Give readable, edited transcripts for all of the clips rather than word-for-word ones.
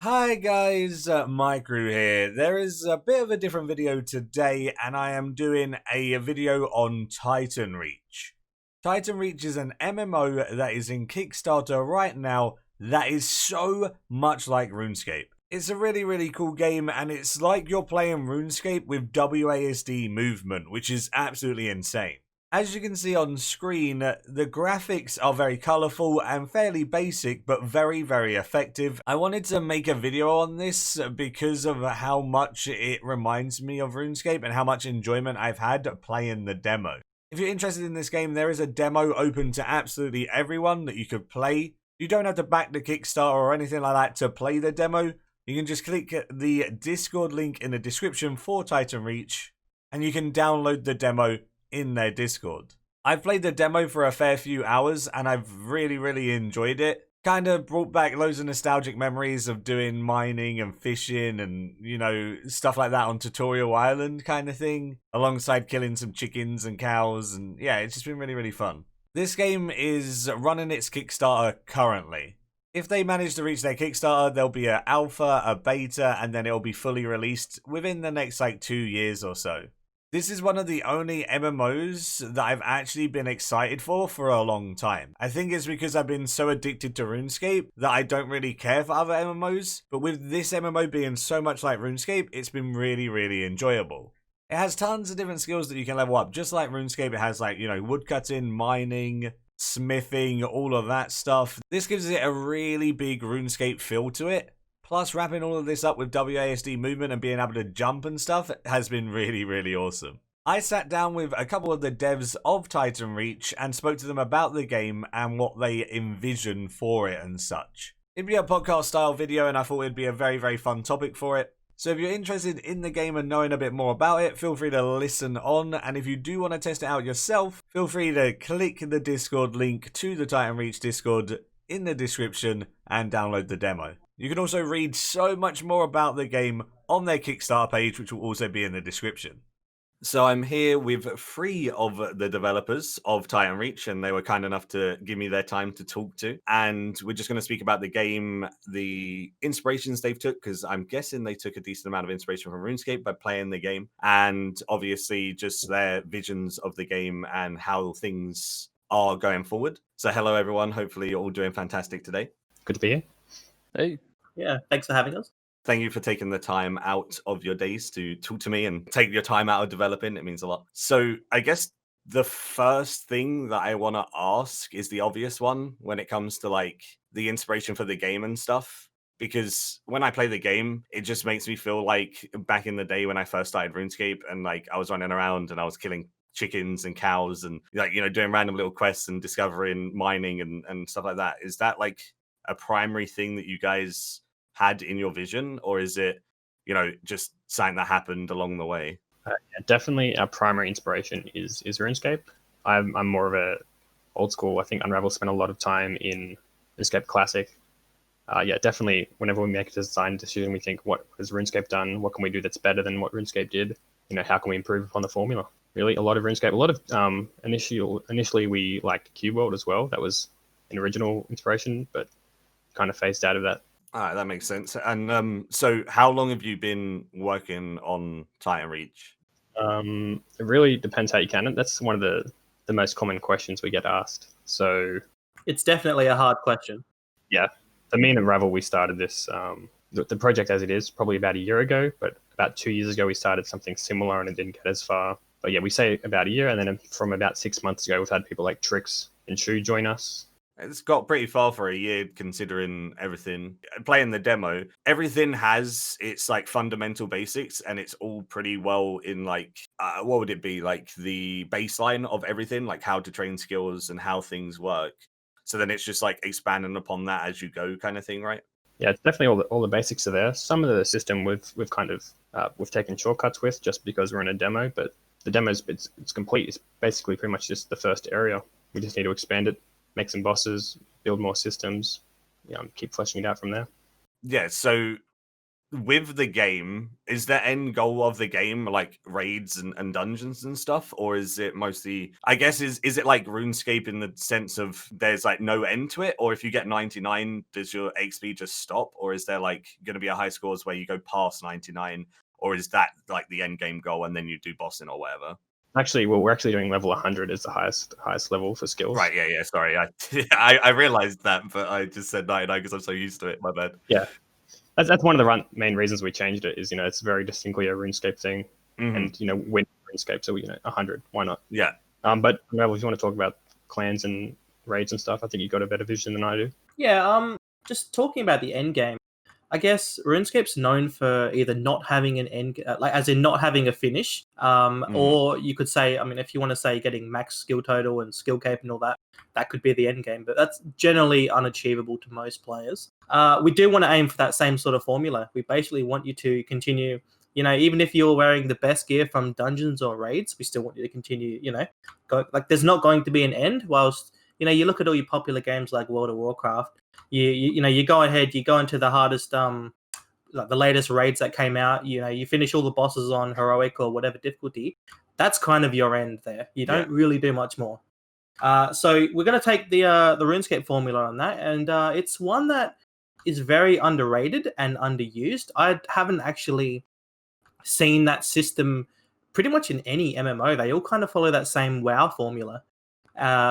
Hi guys, Maikeru here. There is a bit of a different video today, and I am doing a video on TitanReach. TitanReach is an MMO that is in Kickstarter right now that is so much like Runescape. It's a really cool game, and it's like you're playing Runescape with WASD movement, which is absolutely insane. As you can see on screen, the graphics are very colourful and fairly basic, but very effective. I wanted to make a video on this because of how much it reminds me of RuneScape and how much enjoyment I've had playing the demo. If you're interested in this game, there is a demo open to absolutely everyone that you could play. You don't have to back the Kickstarter or anything like that to play the demo. You can just click the Discord link in the description for TitanReach, and you can download the demo in their Discord. I've played the demo for a fair few hours and I've really enjoyed it. Kind of brought back loads of nostalgic memories of doing mining and fishing and, stuff like that on Tutorial Island kind of thing, alongside killing some chickens and cows, and yeah, it's just been really fun. This game is running its Kickstarter currently. If they manage to reach their Kickstarter, there'll be an alpha, a beta, and then it'll be fully released within the next 2 years or so. This is one of the only MMOs that I've actually been excited for a long time. I think it's because I've been so addicted to RuneScape that I don't really care for other MMOs, but with this MMO being so much like RuneScape, it's been really enjoyable. It has tons of different skills that you can level up, just like RuneScape. It has woodcutting, mining, smithing, all of that stuff. This gives it a really big RuneScape feel to it. Plus, wrapping all of this up with WASD movement and being able to jump and stuff has been really awesome. I sat down with a couple of the devs of TitanReach and spoke to them about the game and what they envision for it and such. It'd be a podcast style video and I thought it'd be a very fun topic for it. So if you're interested in the game and knowing a bit more about it, feel free to listen on. And if you do want to test it out yourself, feel free to click the Discord link to the TitanReach Discord in the description and download the demo. You can also read so much more about the game on their Kickstarter page, which will also be in the description. So I'm here with 3 of the developers of TitanReach, and they were kind enough to give me their time to talk to. And we're just going to speak about the game, the inspirations they've took, because I'm guessing they took a decent amount of inspiration from RuneScape by playing the game, and obviously just their visions of the game and how things are going forward. So hello everyone, hopefully you're all doing fantastic today. Good to be here. Hey. Yeah, thanks for having us. Thank you for taking the time out of your days to talk to me and take your time out of developing. It means a lot. So I guess the first thing that I want to ask is the obvious one when it comes to the inspiration for the game and stuff. Because when I play the game, it just makes me feel like back in the day when I first started RuneScape and I was running around and I was killing chickens and cows and doing random little quests and discovering mining and stuff like that. Is that a primary thing that you guys had in your vision, or is it just something that happened along the way? Yeah, definitely our primary inspiration is RuneScape. I'm more of a old school. I think Unravel spent a lot of time in RuneScape Classic. Yeah, definitely whenever we make a design decision, we think, what has RuneScape done? What can we do that's better than what RuneScape did? How can we improve upon the formula? Really, a lot of RuneScape, a lot of initially we liked Cube World as well. That was an original inspiration, but kind of phased out of that. All right, that makes sense. And so how long have you been working on TitanReach? It really depends how you count it. That's one of the most common questions we get asked. So it's definitely a hard question. Yeah, for me and Unravel, we started this the project as it is probably about a year ago, but about 2 years ago we started something similar and it didn't get as far. But yeah, we say about a year, and then from about 6 months ago, we've had people like Trix and Shu join us. It's got pretty far for a year considering everything. Playing the demo, everything has its fundamental basics and it's all pretty well in what would it be, the baseline of everything, how to train skills and how things work. So then it's just expanding upon that as you go kind of thing, right? Yeah, it's definitely all the basics are there. Some of the system we've kind of we've taken shortcuts with just because we're in a demo, but the demo it's complete. It's basically pretty much just the first area. We just need to expand it, make some bosses, build more systems, keep fleshing it out from there. Yeah, so with the game, is the end goal of the game like raids and dungeons and stuff, or is it mostly? I guess is it like RuneScape in the sense of there's like no end to it, or if you get 99, does your XP just stop, or is there like going to be a high scores where you go past 99, or is that like the end game goal and then you do bossing or whatever? Actually, well, we're actually doing level 100 as the highest level for skills. Right, yeah. Sorry, I realized that, but I just said 99 because I'm so used to it. My bad. Yeah, that's one of the main reasons we changed it. Is it's very distinctly a RuneScape thing, and when RuneScape, so 100, why not? Yeah. But Rebel, if you want to talk about clans and raids and stuff, I think you got a better vision than I do. Yeah, just talking about the end game, I guess RuneScape's known for either not having an end, like as in not having a finish, or you could say, I mean, if you want to say getting max skill total and skill cape and all that, that could be the end game, but that's generally unachievable to most players. We do want to aim for that same sort of formula. We basically want you to continue, even if you're wearing the best gear from dungeons or raids, we still want you to continue, there's not going to be an end. Whilst, you look at all your popular games like World of Warcraft, you go ahead, you go into the hardest, like the latest raids that came out, you finish all the bosses on heroic or whatever difficulty. That's kind of your end there. You don't really do much more. So we're going to take the RuneScape formula on that, and it's one that is very underrated and underused. I haven't actually seen that system pretty much in any MMO. They all kind of follow that same WoW formula,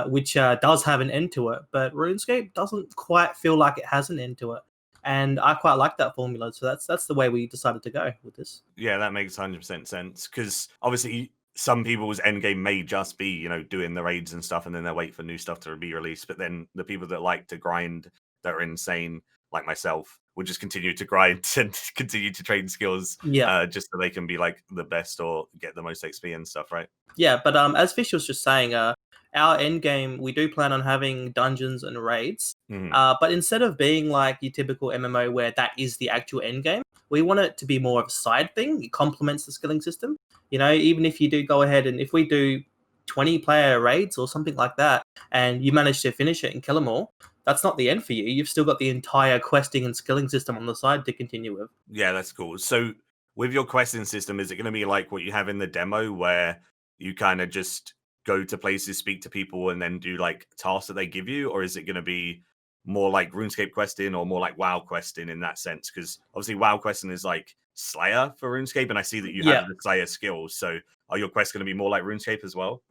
which does have an end to it, but RuneScape doesn't quite feel like it has an end to it. And I quite like that formula, so that's the way we decided to go with this. Yeah, that makes 100% sense, because obviously some people's end game may just be, doing the raids and stuff, and then they'll wait for new stuff to be released. But then the people that like to grind, that are insane, like myself, will just continue to grind and continue to train skills, just so they can be like the best or get the most XP and stuff, right? Yeah, but as Fish was just saying, our end game, we do plan on having dungeons and raids. But instead of being like your typical MMO where that is the actual end game, we want it to be more of a side thing. It complements the skilling system. Even if you do go ahead and if we do 20-player raids or something like that, and you manage to finish it and kill them all, that's not the end for you. You've still got the entire questing and skilling system on the side to continue with. Yeah, that's cool. So with your questing system, is it going to be like what you have in the demo where you kind of just go to places, speak to people, and then do like tasks that they give you? Or is it going to be more like RuneScape questing or more like WoW questing in that sense? Because obviously WoW questing is like Slayer for RuneScape, and I see that you have the Slayer skills. So are your quests going to be more like RuneScape as well?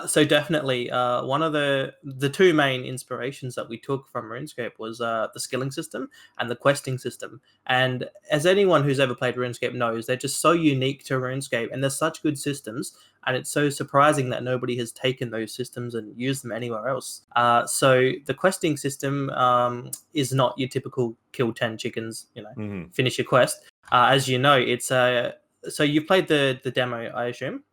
So definitely, one of the two main inspirations that we took from RuneScape was the skilling system and the questing system. And as anyone who's ever played RuneScape knows, they're just so unique to RuneScape, and they're such good systems. And it's so surprising that nobody has taken those systems and used them anywhere else. So the questing system is not your typical kill 10 chickens, finish your quest. As you know, it's so you've played the demo, I assume.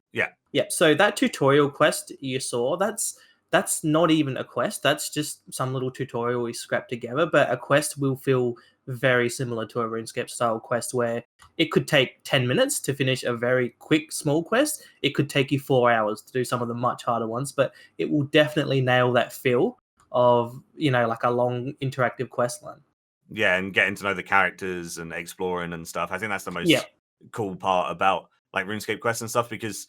Yeah, so that tutorial quest you saw, that's not even a quest. That's just some little tutorial we scrapped together. But a quest will feel very similar to a RuneScape style quest, where it could take 10 minutes to finish a very quick small quest. It could take you 4 hours to do some of the much harder ones, but it will definitely nail that feel of, like a long interactive quest line. Yeah, and getting to know the characters and exploring and stuff. I think that's the most cool part about like RuneScape quests and stuff, because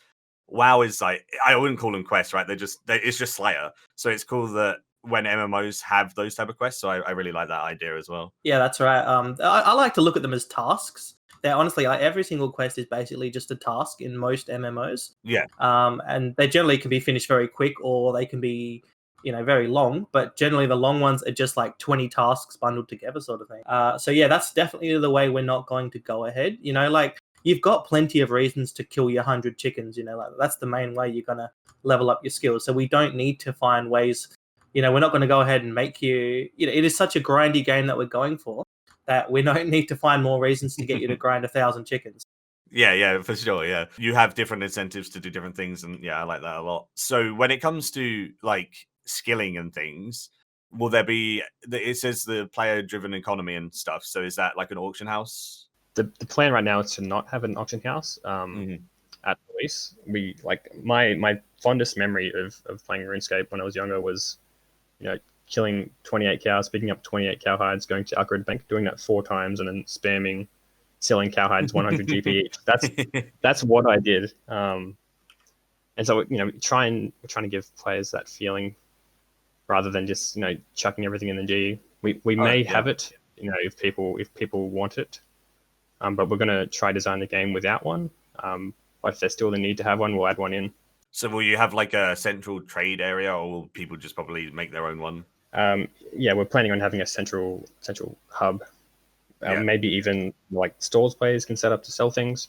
WoW is like, I wouldn't call them quests, right? It's just Slayer. So it's cool that when MMOs have those type of quests. So I really like that idea as well. Yeah, that's right. I like to look at them as tasks. They're honestly, like, every single quest is basically just a task in most MMOs. Yeah. And they generally can be finished very quick, or they can be, very long. But generally, the long ones are just like 20 tasks bundled together, sort of thing. So yeah, that's definitely the way we're not going to go ahead. Like, you've got plenty of reasons to kill your 100 chickens. Like, that's the main way you're gonna level up your skills. So we don't need to find ways. We're not going to go ahead and make you. It is such a grindy game that we're going for, that we don't need to find more reasons to get you to grind 1,000 chickens. Yeah, for sure. Yeah, you have different incentives to do different things, and yeah, I like that a lot. So when it comes to like skilling and things, will there be? It says the player-driven economy and stuff. So is that like an auction house? The plan right now is to not have an auction house at release. We like my fondest memory of playing RuneScape when I was younger was, killing 28 cows, picking up 28 cow hides, going to Upgrade Bank, doing that 4 times, and then spamming selling cowhides 100 GP each. That's what I did. And so we're trying to give players that feeling rather than just chucking everything in the G. We may have it, if people want it, but we're going to try design the game without one. But if there's still the need to have one, we'll add one in. So will you have like a central trade area, or will people just probably make their own one? Yeah, we're planning on having a central hub. Yeah. Maybe even like stores players can set up to sell things.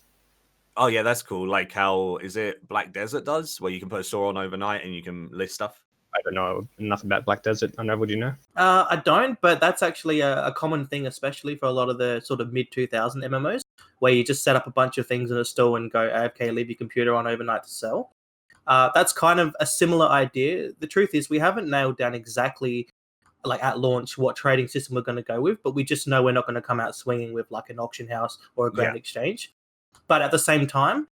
Oh yeah, that's cool. Like how is it Black Desert does, where you can put a store on overnight and you can list stuff? I don't know enough about Black Desert. Unravel, do you know? I don't, but that's actually a common thing, especially for a lot of the sort of mid 2000 MMOs, where you just set up a bunch of things in a store and go AFK, leave your computer on overnight to sell. That's kind of a similar idea. The truth is, we haven't nailed down exactly, like at launch, what trading system we're going to go with, but we just know we're not going to come out swinging with like an auction house or a grand exchange. But at the same time,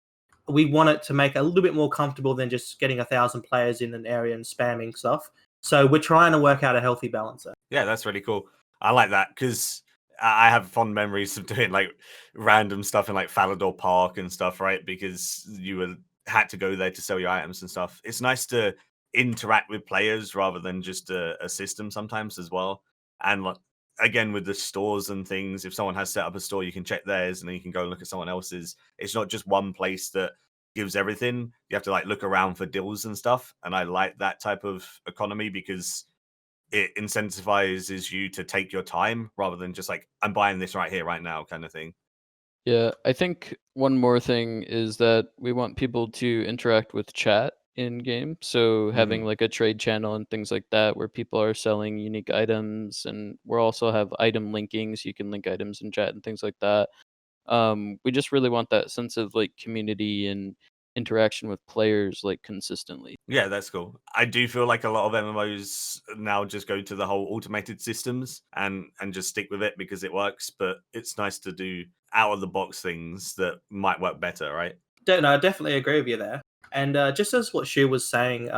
we want it to make it a little bit more comfortable than just getting 1,000 players in an area and spamming stuff. So we're trying to work out a healthy balance there. Yeah, that's really cool. I like that because I have fond memories of doing like random stuff in like Falador Park and stuff, right? Because had to go there to sell your items and stuff. It's nice to interact with players rather than just a system sometimes as well. And like, again, with the stores and things, if someone has set up a store, you can check theirs and then you can go and look at someone else's. It's not just one place that gives everything. You have to like look around for deals and stuff. And I like that type of economy because it incentivizes you to take your time rather than just like, I'm buying this right here, right now kind of thing. Yeah, I think one more thing is that we want people to interact with chat in game. So having like a trade channel and things like that where people are selling unique items, and we'll also have item linking so you can link items in chat and things like that. We just really want that sense of like community and interaction with players like consistently. Yeah, that's cool. I do feel like a lot of MMOs now just go to the whole automated systems and just stick with it because it works, but it's nice to do out of the box things that might work better, right? No, I definitely agree with you there. And just as what Shu was saying,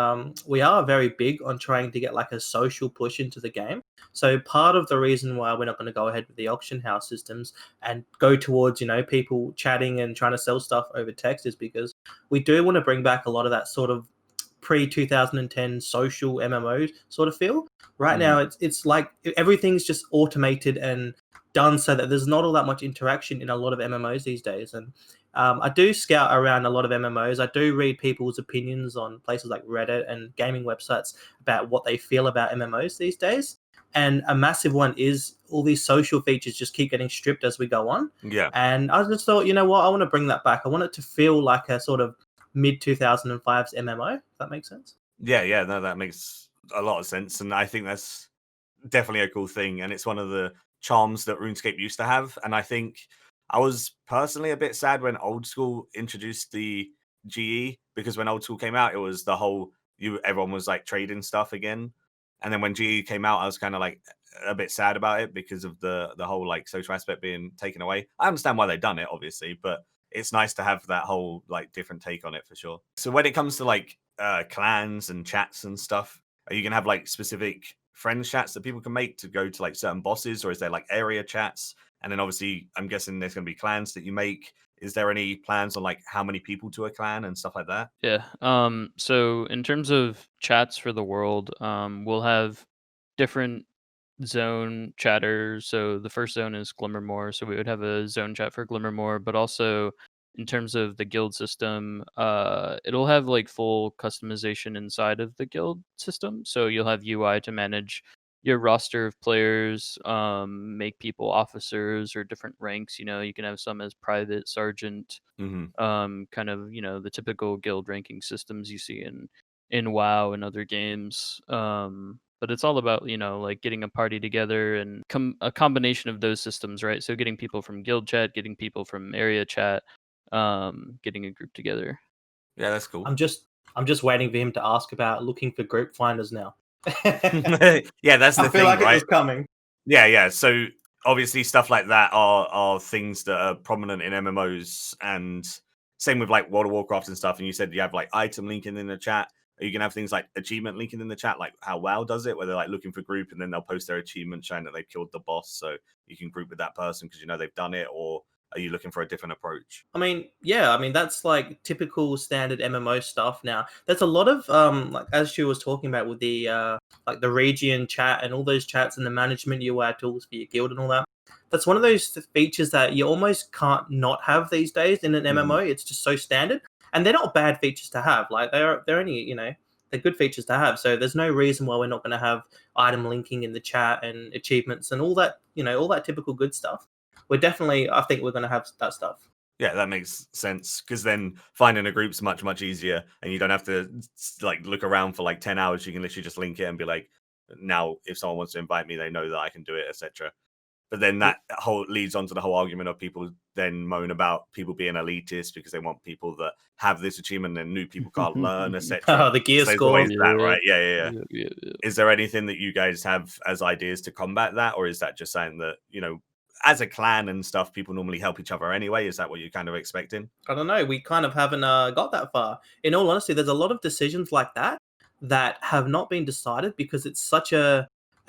we are very big on trying to get like a social push into the game. So part of the reason why we're not going to go ahead with the auction house systems and go towards, people chatting and trying to sell stuff over text is because we do want to bring back a lot of that sort of pre-2010 social MMO sort of feel. Right now, it's like everything's just automated and done so that there's not all that much interaction in a lot of MMOs these days. And I do scout around a lot of MMOs. I do read people's opinions on places like Reddit and gaming websites about what they feel about MMOs these days. And a massive one is all these social features just keep getting stripped as we go on. Yeah. And I just thought, you know what, I want to bring that back. I want it to feel like a sort of mid 2005's MMO, if that makes sense. Yeah, no, that makes a lot of sense. And I think that's definitely a cool thing. And it's one of the charms that RuneScape used to have. And I think I was personally a bit sad when Old School introduced the GE, because when Old School came out, it was the whole everyone was like trading stuff again. And then when GE came out, I was kind of like a bit sad about it because of the whole like social aspect being taken away. I understand why they've done it, obviously, but it's nice to have that whole like different take on it for sure. So when it comes to like clans and chats and stuff, are you gonna have like specific friends chats that people can make to go to like certain bosses, or is there like area chats? And then obviously I'm guessing there's gonna be clans that you make. Is there any plans on like how many people to a clan and stuff like that? Yeah. So in terms of chats for the world, we'll have different zone chatters. So the first zone is Glimmermore. So we would have a zone chat for Glimmermore, but also in terms of the guild system, it'll have like full customization inside of the guild system. So you'll have UI to manage your roster of players, make people officers or different ranks. You can have some as private, sergeant, kind of the typical guild ranking systems you see in WoW and other games. But it's all about like getting a party together and a combination of those systems, right? So getting people from guild chat, getting people from area chat, getting a group together. Yeah, that's cool. I'm just waiting for him to ask about looking for group finders now. Yeah, that's the I feel thing, like right? it was coming. Yeah. So obviously stuff like that are things that are prominent in MMOs, and same with like World of Warcraft and stuff. And you said you have like item linking in the chat. Are you gonna have things like achievement linking in the chat, like how WoW does it, where they're like looking for group and then they'll post their achievement showing that they've killed the boss, so you can group with that person because they've done it? Or are you looking for a different approach? I mean, yeah, I mean that's like typical standard MMO stuff now. There's a lot of like as she was talking about with the like the region chat and all those chats and the management UI tools for your guild and all that. That's one of those features that you almost can't not have these days in an MMO. It's just so standard. And they're not bad features to have. Like they're only, they're good features to have. So there's no reason why we're not going to have item linking in the chat and achievements and all that, all that typical good stuff. I think we're going to have that stuff. Yeah, that makes sense, because then finding a group's much, much easier, and you don't have to like look around for like 10 hours. You can literally just link it and be like, now if someone wants to invite me, they know that I can do it, etc. But then that whole leads on to the whole argument of people then moan about people being elitist because they want people that have this achievement and new people can't learn, etc. Oh, the gear So there's score. always that, right? Yeah. Yeah. Is there anything that you guys have as ideas to combat that, or is that just saying that, as a clan and stuff, people normally help each other anyway? Is that what you're kind of expecting? I don't know. We kind of haven't got that far. In all honesty, there's a lot of decisions like that that have not been decided because it's such a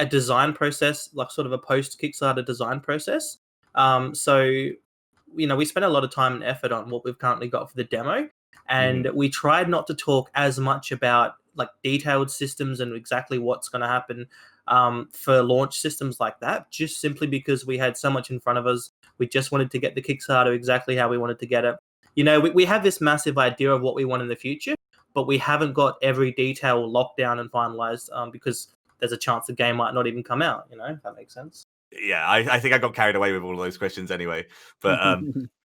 design process, like sort of a post Kickstarter design process. So we spent a lot of time and effort on what we've currently got for the demo, and we tried not to talk as much about like detailed systems and exactly what's going to happen for launch systems like that, just simply because we had so much in front of us. We just wanted to get the Kickstarter exactly how we wanted to get it. We have this massive idea of what we want in the future, but we haven't got every detail locked down and finalized because there's a chance the game might not even come out, if that makes sense. Yeah, I think I got carried away with all of those questions anyway. But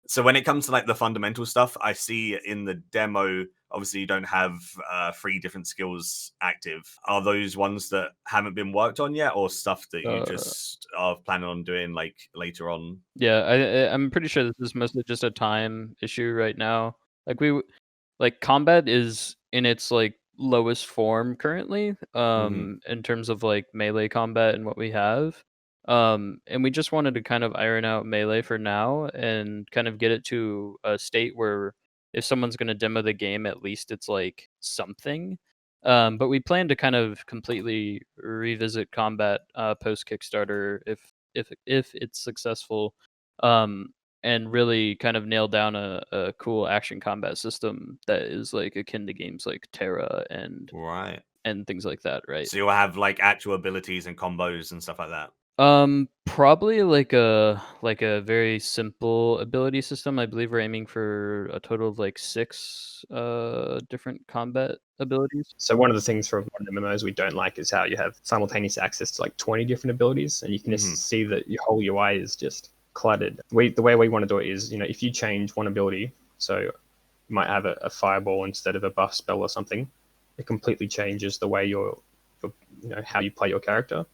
so when it comes to like the fundamental stuff, I see in the demo, obviously you don't have 3 different skills active. Are those ones that haven't been worked on yet, or stuff that you just are planning on doing like later on? Yeah, I'm pretty sure this is mostly just a time issue right now. Like combat is in its like lowest form currently, in terms of like melee combat and what we have. And we just wanted to kind of iron out melee for now and kind of get it to a state where if someone's going to demo the game, at least it's like something. But we plan to kind of completely revisit combat post Kickstarter if it's successful, and really kind of nail down a cool action combat system that is like akin to games like Terra and Right. things like that, right? So you'll have like actual abilities and combos and stuff like that. Probably like a very simple ability system. I believe we're aiming for a total of like 6 different combat abilities. So one of the things for modern MMOs we don't like is how you have simultaneous access to like 20 different abilities, and you can just see that your whole UI is just cluttered. The way we want to do it is, if you change one ability, so you might have a fireball instead of a buff spell or something, it completely changes the way your how you play your character.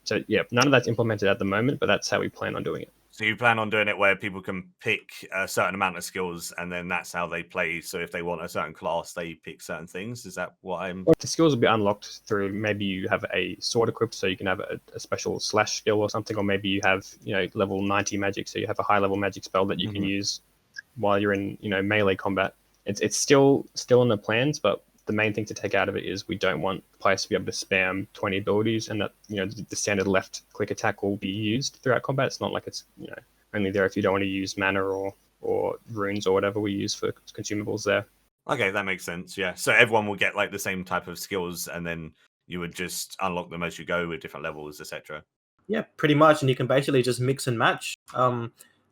So yeah, none of that's implemented at the moment, but that's how we plan on doing it. So you plan on doing it where people can pick a certain amount of skills, and then that's how they play. So if they want a certain class, they pick certain things. Is that what I'm? The skills will be unlocked through maybe you have a sword equipped, so you can have a special slash skill or something, or maybe you have level 90 magic, so you have a high level magic spell that you can use while you're in melee combat. It's still in the plans, but the main thing to take out of it is we don't want players to be able to spam 20 abilities, and that the standard left click attack will be used throughout combat. It's not like it's only there if you don't want to use mana or runes or whatever we use for consumables there. Okay, that makes sense. Yeah, so everyone will get like the same type of skills, and then you would just unlock them as you go with different levels, etc. Yeah, pretty much, and you can basically just mix and match.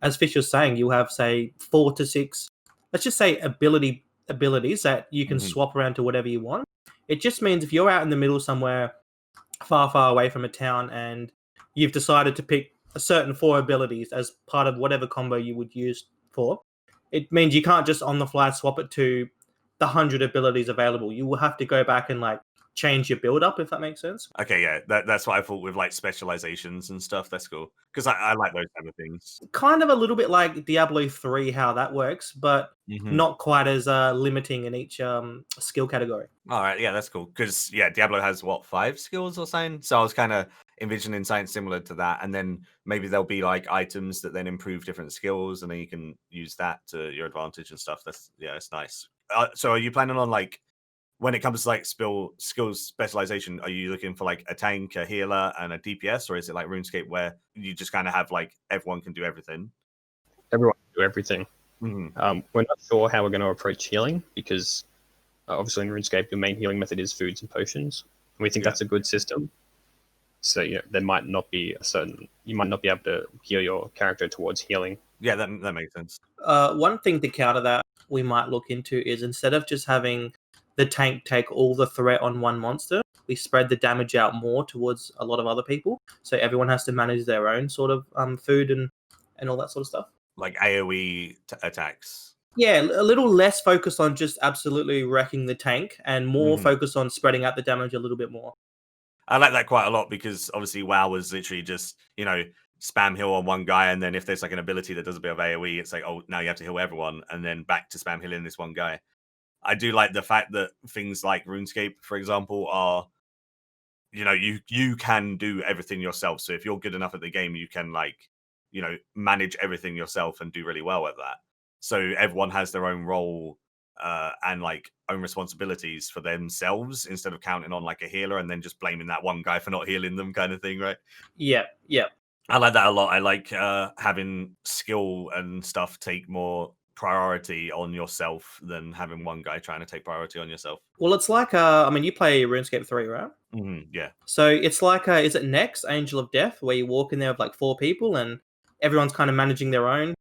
As Fish was saying, you have say 4 to 6, let's just say abilities that you can swap around to whatever you want. It just means if you're out in the middle somewhere far away from a town and you've decided to pick a certain 4 abilities as part of whatever combo you would use for, it means you can't just on the fly swap it to the 100 abilities available. You will have to go back and like change your build up, if that makes sense. Okay, yeah, that's what I thought with like specializations and stuff. That's cool, because I like those kind of things. Kind of a little bit like Diablo 3, how that works, but not quite as limiting in each skill category. All right, yeah, that's cool, because yeah, Diablo has what, 5 skills or something. So I was kind of envisioning something similar to that, and then maybe there'll be like items that then improve different skills, and then you can use that to your advantage and stuff. It's nice. So are you planning on like when it comes to like skills specialization, are you looking for like a tank, a healer, and a DPS, or is it like RuneScape where you just kind of have like everyone can do everything? Everyone can do everything. Mm-hmm. We're not sure how we're going to approach healing because obviously in RuneScape, the main healing method is foods and potions. And we think that's a good system. So there might not be you might not be able to heal your character towards healing. Yeah, that makes sense. One thing to counter that we might look into is instead of just having the tank take all the threat on one monster, we spread the damage out more towards a lot of other people. So everyone has to manage their own sort of food and all that sort of stuff. Like AoE attacks. Yeah, a little less focused on just absolutely wrecking the tank and more focused on spreading out the damage a little bit more. I like that quite a lot because obviously WoW was literally just, spam heal on one guy, and then if there's like an ability that does a bit of AoE, it's like, oh, now you have to heal everyone, and then back to spam healing this one guy. I do like the fact that things like RuneScape, for example, are, you can do everything yourself. So if you're good enough at the game, you can manage everything yourself and do really well at that. So everyone has their own role and like own responsibilities for themselves instead of counting on like a healer and then just blaming that one guy for not healing them, kind of thing, right? Yeah. I like that a lot. I like having skill and stuff take more priority on yourself than having one guy trying to take priority on yourself. Well, it's like you play RuneScape 3, right? Yeah. So it's like is it Next Angel of Death, where you walk in there with like 4 people and everyone's kind of managing their own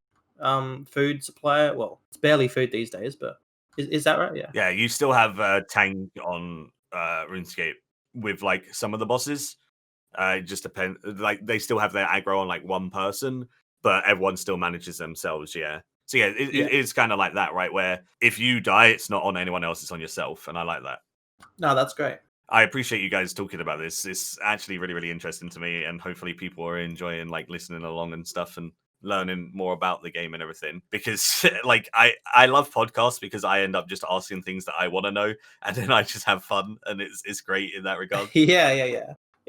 food supply. Well, it's barely food these days, but is that right? Yeah. Yeah, you still have a tank on RuneScape with like some of the bosses. It just depends. Like they still have their aggro on like one person, but everyone still manages themselves. Yeah. So yeah, it's kind of like that, right? Where if you die, it's not on anyone else; it's on yourself, and I like that. No, that's great. I appreciate you guys talking about this. It's actually really, really interesting to me, and hopefully people are enjoying like listening along and stuff and learning more about the game and everything. Because like I love podcasts because I end up just asking things that I want to know, and then I just have fun, and it's great in that regard.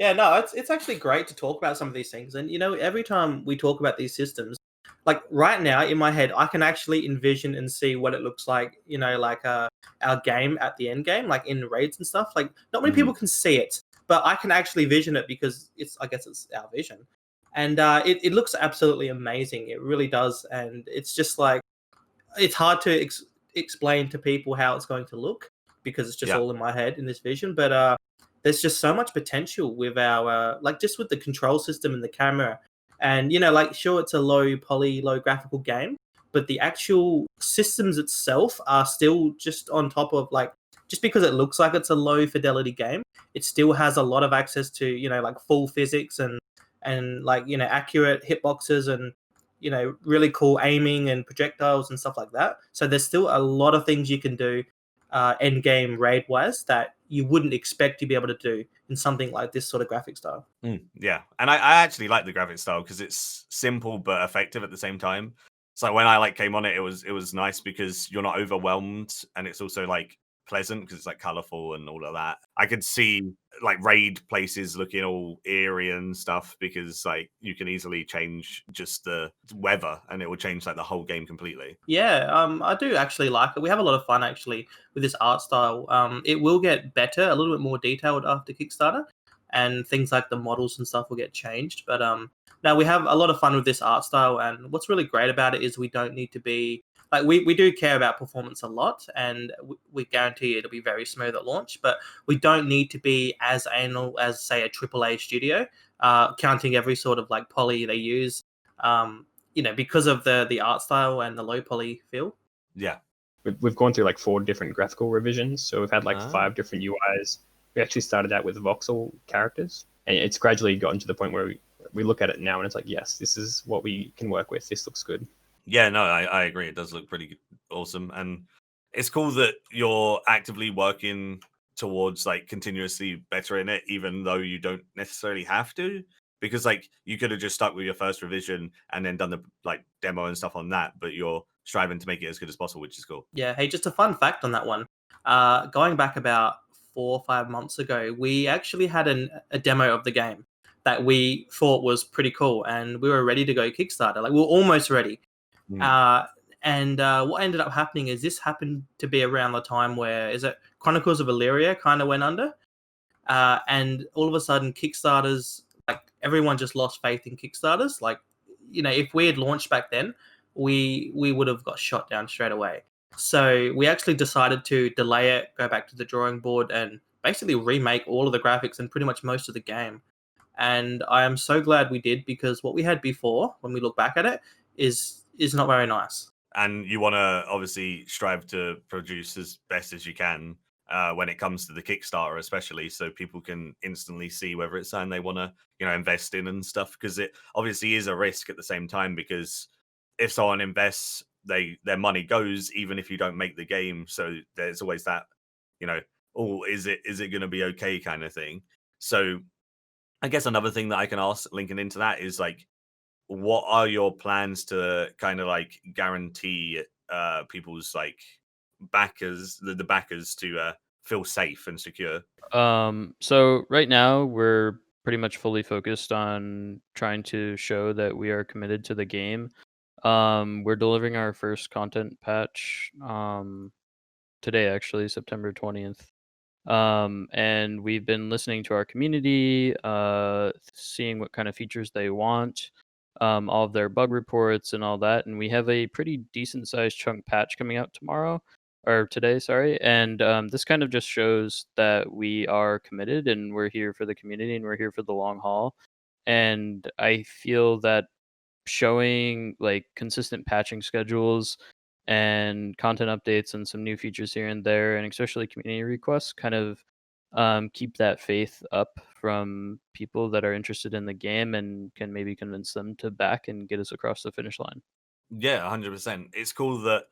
Yeah, no, it's actually great to talk about some of these things. And every time we talk about these systems, like right now in my head, I can actually envision and see what it looks like, like our game at the end game, like in raids and stuff. Like not many people can see it, but I can actually vision it because I guess it's our vision. And it looks absolutely amazing. It really does. And it's just like, it's hard to explain to people how it's going to look because it's just all in my head in this vision. But there's just so much potential with our just with the control system and the camera, and like sure it's a low poly, low graphical game, but the actual systems itself are still just on top of just because it looks like it's a low fidelity game, it still has a lot of access to like full physics and accurate hitboxes and really cool aiming and projectiles and stuff like that. So there's still a lot of things you can do end game raid wise that you wouldn't expect to be able to do in something like this sort of graphic style. Yeah, and I actually like the graphic style because it's simple but effective at the same time. So when I came on it, it was nice because you're not overwhelmed, and it's also pleasant because it's colorful and all of that. I could see raid places looking all eerie and stuff because you can easily change just the weather and it will change the whole game completely. Yeah, I do actually like it. We have a lot of fun actually with this art style. It will get better, a little bit more detailed after Kickstarter, and things like the models and stuff will get changed. But now we have a lot of fun with this art style, and what's really great about it is we don't need to be we do care about performance a lot, and we guarantee it'll be very smooth at launch, but we don't need to be as anal as say a AAA studio, counting every sort of poly they use, because of the art style and the low poly feel. Yeah. We've gone through 4 different graphical revisions, so we've had 5 different UIs. We actually started out with voxel characters, and it's gradually gotten to the point where we look at it now and it's yes, this is what we can work with. This looks good. Yeah, no, I agree. It does look pretty awesome. And it's cool that you're actively working towards continuously bettering it, even though you don't necessarily have to. Because you could have just stuck with your first revision and then done the demo and stuff on that, but you're striving to make it as good as possible, which is cool. Yeah, hey, just a fun fact on that one. Going back about 4 or 5 months ago, we actually had a demo of the game that we thought was pretty cool, and we were ready to go Kickstarter. We were almost ready. And what ended up happening is this happened to be around the time where, is it Chronicles of Illyria kind of went under, and all of a sudden Kickstarters, like everyone just lost faith in Kickstarters. Like, if we had launched back then, we would have got shot down straight away. So we actually decided to delay it, go back to the drawing board, and basically remake all of the graphics and pretty much most of the game. And I am so glad we did, because what we had before, when we look back at it, is not very nice. And you want to obviously strive to produce as best as you can when it comes to the Kickstarter, especially, so people can instantly see whether it's something they want to, invest in and stuff. Because it obviously is a risk at the same time, because if someone invests, their money goes, even if you don't make the game. So there's always that, oh, is it going to be okay kind of thing. So I guess another thing that I can ask, linking into that, is like, what are your plans to kind of like guarantee people's like backers, the backers, to feel safe and secure? So right now we're pretty much fully focused on trying to show that we are committed to the game. We're delivering our first content patch today, actually, September 20th. And we've been listening to our community, seeing what kind of features they want, all of their bug reports and all that. And we have a pretty decent sized chunk patch coming out tomorrow, or today, sorry. And this kind of just shows that we are committed and we're here for the community and we're here for the long haul. And I feel that showing like consistent patching schedules and content updates and some new features here and there, and especially community requests, kind of keep that faith up from people that are interested in the game and can maybe convince them to back and get us across the finish line. Yeah, 100%. It's cool that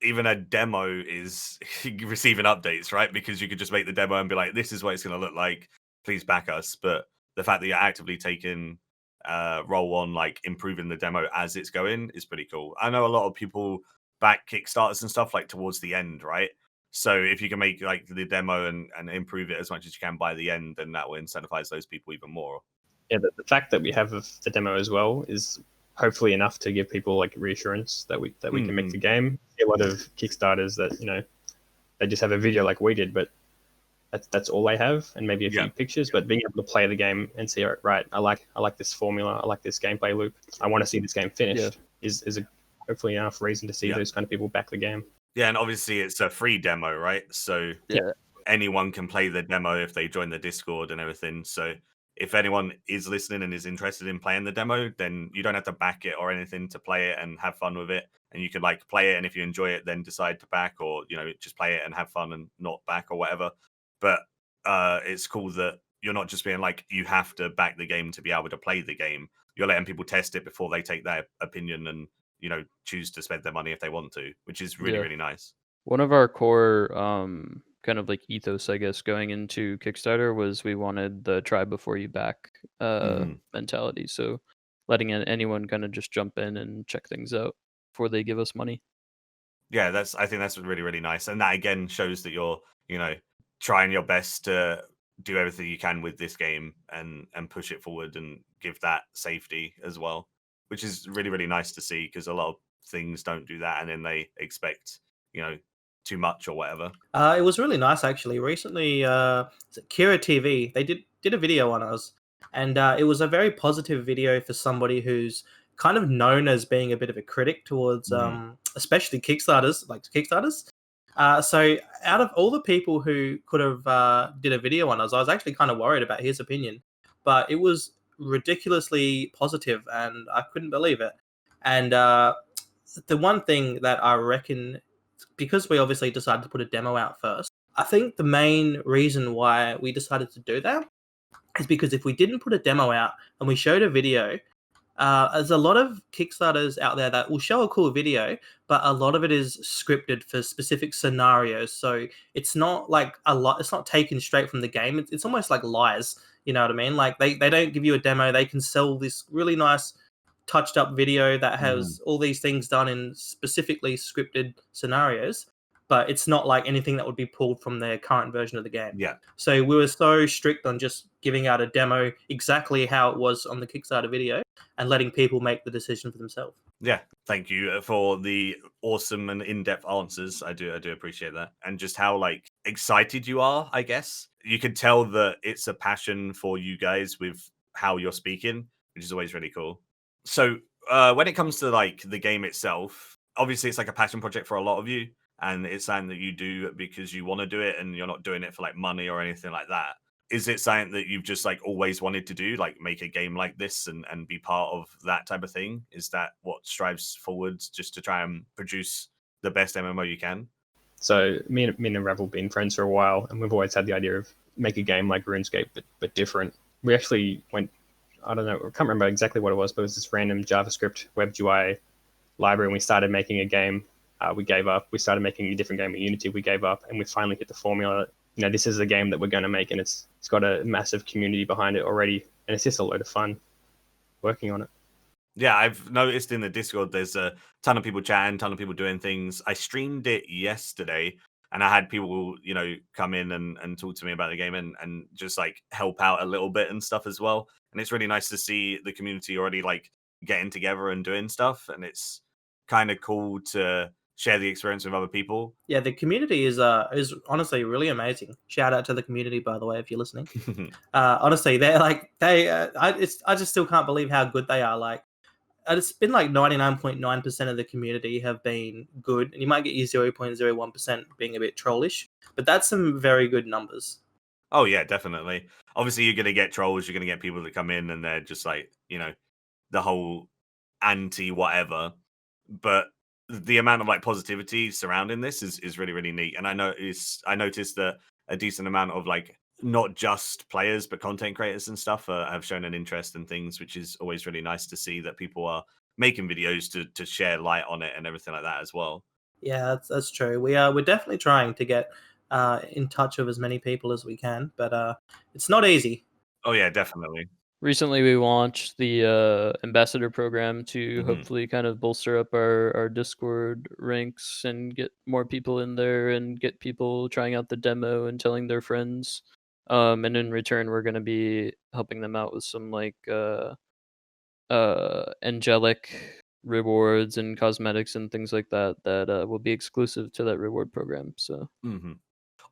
even a demo is receiving updates, right? Because you could just make the demo and be like, this is what it's going to look like, please back us. But the fact that you're actively taking role on like improving the demo as it's going is pretty cool. I know a lot of people back Kickstarters and stuff like towards the end, right? So if you can make like the demo and improve it as much as you can by the end, then that will incentivize those people even more. Yeah, the fact that we have the demo as well is hopefully enough to give people like reassurance that we can make the game. A lot of Kickstarters that they just have a video like we did, but that's all they have, and maybe a few pictures. But being able to play the game and see, right, I like this formula, I like this gameplay loop, I want to see this game finished, is a hopefully enough reason to see those kind of people back the game. Yeah, and obviously it's a free demo, right? So anyone can play the demo if they join the Discord and everything. So if anyone is listening and is interested in playing the demo, then you don't have to back it or anything to play it and have fun with it. And you can like play it, and if you enjoy it, then decide to back, or just play it and have fun and not back or whatever. But it's cool that you're not just being like, you have to back the game to be able to play the game. You're letting people test it before they take their opinion and choose to spend their money if they want to, which is really really nice. One of our core kind of like ethos, I guess, going into Kickstarter was we wanted the try before you back mentality. So letting anyone kind of just jump in and check things out before they give us money. Yeah, I think that's really really nice, and that again shows that you're trying your best to do everything you can with this game and push it forward and give that safety as well, which is really really nice to see, because a lot of things don't do that, and then they expect too much or whatever. It was really nice actually. Recently, Kira TV, they did a video on us, and it was a very positive video for somebody who's kind of known as being a bit of a critic towards especially Kickstarters. So out of all the people who could have did a video on us, I was actually kind of worried about his opinion, but it was ridiculously positive and I couldn't believe it. And the one thing that I reckon, because we obviously decided to put a demo out first, I think the main reason why we decided to do that is because if we didn't put a demo out and we showed a video, there's a lot of Kickstarters out there that will show a cool video, but a lot of it is scripted for specific scenarios. So it's not like it's not taken straight from the game. It's almost like lies. You know what I mean? Like they don't give you a demo. They can sell this really nice touched up video that has all these things done in specifically scripted scenarios. but it's not like anything that would be pulled from their current version of the game. Yeah. So we were so strict on just giving out a demo exactly how it was on the Kickstarter video and letting people make the decision for themselves. Yeah, thank you for the awesome and in-depth answers. I do appreciate that, and just how like excited you are. I guess you can tell that it's a passion for you guys with how you're speaking, which is always really cool. So when it comes to like the game itself, obviously it's like a passion project for a lot of you, and it's something that you do because you want to do it, and you're not doing it for like money or anything like that. Is it something that you've just like always wanted to do, like make a game like this and be part of that type of thing? Is that what strives forwards, just to try and produce the best MMO you can? So me and Revel have been friends for a while, and we've always had the idea of make a game like RuneScape, but different. We actually went, I don't know, I can't remember exactly what it was, but it was this random JavaScript WebGUI library, and we started making a game. We gave up. We started making a different game in Unity. We gave up, and we finally hit the formula. This is a game that we're going to make, and it's got a massive community behind it already, and it's just a load of fun working on it. Yeah, I've noticed in the Discord there's a ton of people chatting, ton of people doing things. I streamed it yesterday, and I had people, come in and talk to me about the game and just like help out a little bit and stuff as well. And it's really nice to see the community already like getting together and doing stuff, and it's kind of cool to share the experience with other people. Yeah, the community is honestly really amazing. Shout out to the community, by the way, if you're listening. Honestly, they're like I just still can't believe how good they are. Like, it's been like 99.9% of the community have been good, and you might get your 0.01% being a bit trollish, but that's some very good numbers. Oh yeah, definitely. Obviously, you're gonna get trolls. You're gonna get people that come in and they're just like, the whole anti whatever. But the amount of like positivity surrounding this is really really neat. And I noticed that a decent amount of like not just players but content creators and stuff have shown an interest in things, which is always really nice to see that people are making videos to share light on it and everything like that as well. Yeah, that's true. We're definitely trying to get in touch with as many people as we can, but it's not easy. Oh yeah, definitely. Recently, we launched the ambassador program to Mhm. hopefully kind of bolster up our Discord ranks and get more people in there and get people trying out the demo and telling their friends. And in return, we're going to be helping them out with some like angelic rewards and cosmetics and things like that will be exclusive to that reward program. So. Mm-hmm.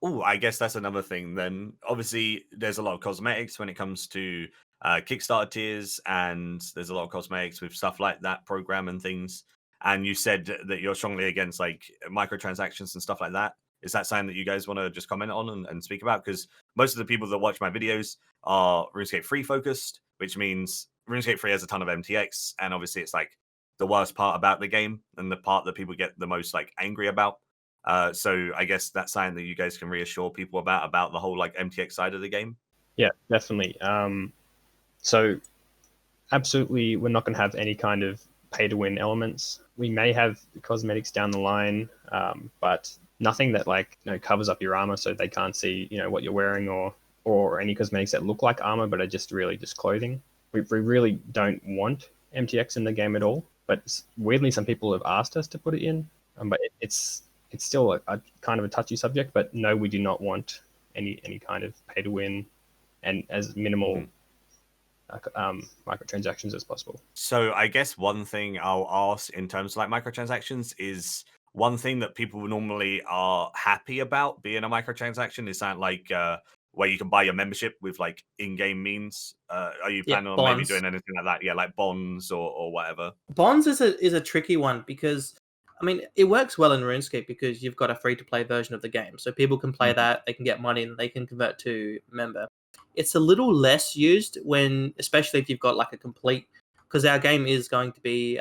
Oh, I guess that's another thing then. Obviously, there's a lot of cosmetics when it comes to Kickstarter tiers, and there's a lot of cosmetics with stuff like that program and things. And you said that you're strongly against like microtransactions and stuff like that. Is that something that you guys want to just comment on and speak about? Because most of the people that watch my videos are RuneScape 3 focused, which means RuneScape 3 has a ton of MTX, and obviously it's like the worst part about the game and the part that people get the most like angry about. So I guess that's something that you guys can reassure people about the whole like MTX side of the game. Yeah, definitely. So absolutely, we're not going to have any kind of pay to win elements. We may have cosmetics down the line, but nothing that like covers up your armor so they can't see what you're wearing, or any cosmetics that look like armor but are just really just clothing. We really don't want MTX in the game at all. But weirdly, some people have asked us to put it in, but it's still a kind of a touchy subject. But no, we do not want any kind of pay to win and as minimal microtransactions as possible. So I guess one thing I'll ask in terms of like microtransactions is one thing that people normally are happy about being a microtransaction is that like where you can buy your membership with like in-game means. Are you planning on maybe doing anything like that? Yeah, like bonds or whatever. Bonds is a tricky one because I mean it works well in RuneScape because you've got a free-to-play version of the game, so people can play that, they can get money, and they can convert to member. It's a little less used when, especially if you've got like a complete, because our game is going to be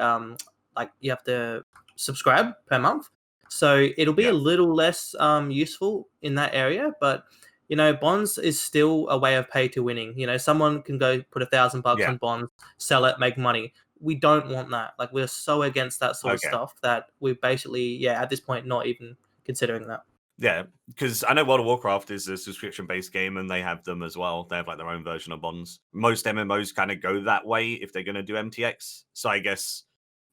like you have to subscribe per month, so it'll be a little less useful in that area. But bonds is still a way of pay to winning. Someone can go put $1,000 on bonds, sell it, make money. We don't want that. Like, we're so against that sort of stuff that we're basically at this point not even considering that. Yeah, because I know World of Warcraft is a subscription-based game, and they have them as well. They have like their own version of bonds. Most MMOs kind of go that way if they're going to do MTX. So I guess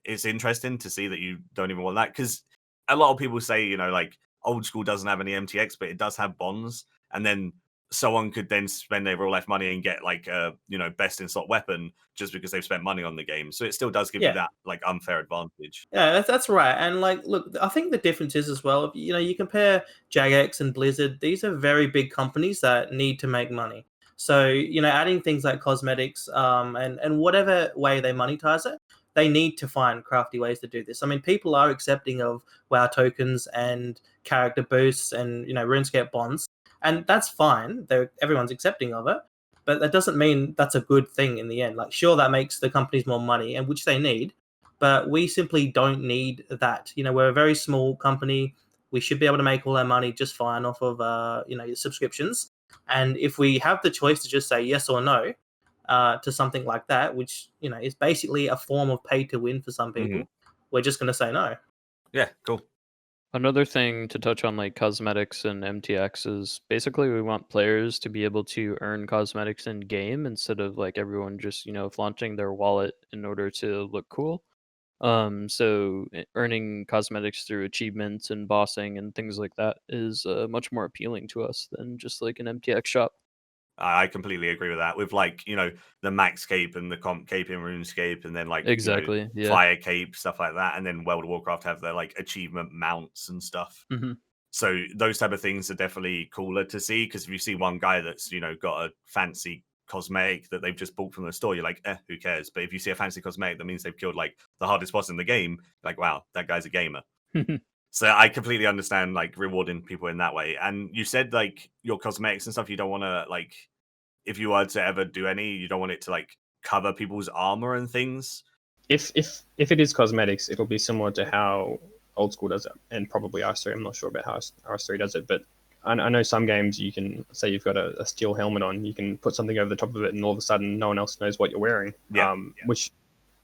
it's interesting to see that you don't even want that, because a lot of people say, like, Old School doesn't have any MTX, but it does have bonds, and then someone could then spend their real life money and get like a best in slot weapon just because they've spent money on the game. So it still does give you that like unfair advantage. Yeah, that's right. And like, look, I think the difference is as well. You compare Jagex and Blizzard; these are very big companies that need to make money. So adding things like cosmetics, and whatever way they monetize it, they need to find crafty ways to do this. I mean, people are accepting of WoW tokens and character boosts and RuneScape bonds, and that's fine. Everyone's accepting of it, but that doesn't mean that's a good thing in the end. Like, sure, that makes the companies more money, and which they need, but we simply don't need that. We're a very small company. We should be able to make all our money just fine off of subscriptions. And if we have the choice to just say yes or no to something like that, which is basically a form of pay to win for some people, we're just going to say no. Yeah, cool. Another thing to touch on, like cosmetics and MTX, is basically we want players to be able to earn cosmetics in game instead of like everyone just flaunting their wallet in order to look cool. So earning cosmetics through achievements and bossing and things like that is much more appealing to us than just like an MTX shop. I completely agree with that. With like, the max cape and the comp cape in RuneScape, and then like Exactly, yeah. fire cape, stuff like that, and then World of Warcraft have their like achievement mounts and stuff. So those type of things are definitely cooler to see, because if you see one guy that's got a fancy cosmetic that they've just bought from the store, you're like, who cares? But if you see a fancy cosmetic that means they've killed like the hardest boss in the game, like, wow, that guy's a gamer. So I completely understand like rewarding people in that way. And you said like your cosmetics and stuff, you don't want to like, if you were to ever do any, you don't want it to like cover people's armor and things. If it is cosmetics, it'll be similar to how Old School does it, and probably R3. I'm not sure about how R3 does it, but I know some games you can say you've got a steel helmet on, you can put something over the top of it, and all of a sudden no one else knows what you're wearing. Which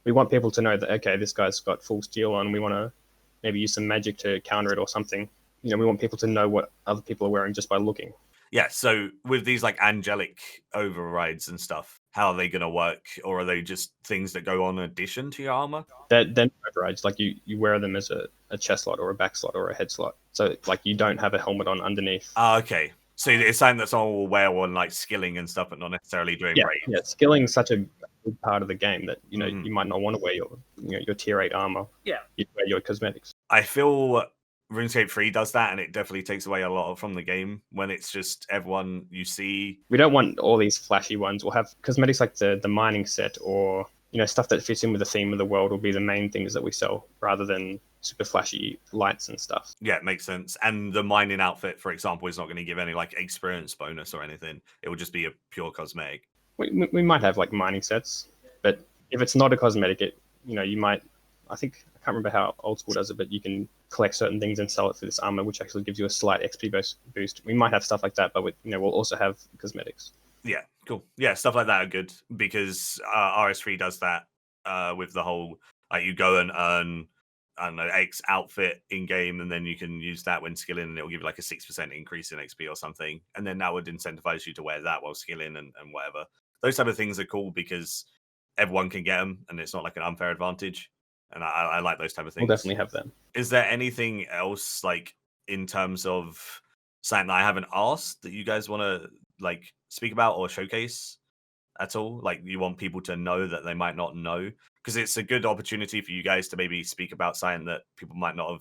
we want people to know that, okay, this guy's got full steel on. We want to maybe use some magic to counter it or something. We want people to know what other people are wearing just by looking. Yeah, so with these like angelic overrides and stuff, how are they going to work? Or are they just things that go on in addition to your armor? They're overrides. Like you wear them as a chest slot or a back slot or a head slot. So like you don't have a helmet on underneath. Okay. So it's something that someone will wear on like skilling and stuff, but not necessarily doing raid. Yeah, skilling's such a big part of the game that you might not want to wear your tier 8 armor. Yeah. You wear your cosmetics. I feel RuneScape 3 does that, and it definitely takes away a lot from the game when it's just everyone you see. We don't want all these flashy ones. We'll have cosmetics like the mining set, or stuff that fits in with the theme of the world will be the main things that we sell, rather than super flashy lights and stuff. Yeah, it makes sense. And the mining outfit, for example, is not going to give any like experience bonus or anything. It will just be a pure cosmetic. We might have like mining sets, but if it's not a cosmetic, you might. I can't remember how Old School does it, but you can collect certain things and sell it for this armor, which actually gives you a slight XP boost. We might have stuff like that, but we'll also have cosmetics. Yeah, cool. Yeah, stuff like that are good, because RS3 does that with the whole, like, you go and earn, I don't know, X outfit in game, and then you can use that when skilling, and it'll give you like a 6% increase in XP or something. And then that would incentivize you to wear that while skilling and whatever. Those type of things are cool because everyone can get them, and it's not like an unfair advantage. And I like those type of things. We'll definitely have them. Is there anything else, like, in terms of something that I haven't asked that you guys want to, like, speak about or showcase at all? Like, you want people to know that they might not know? Because it's a good opportunity for you guys to maybe speak about something that people might not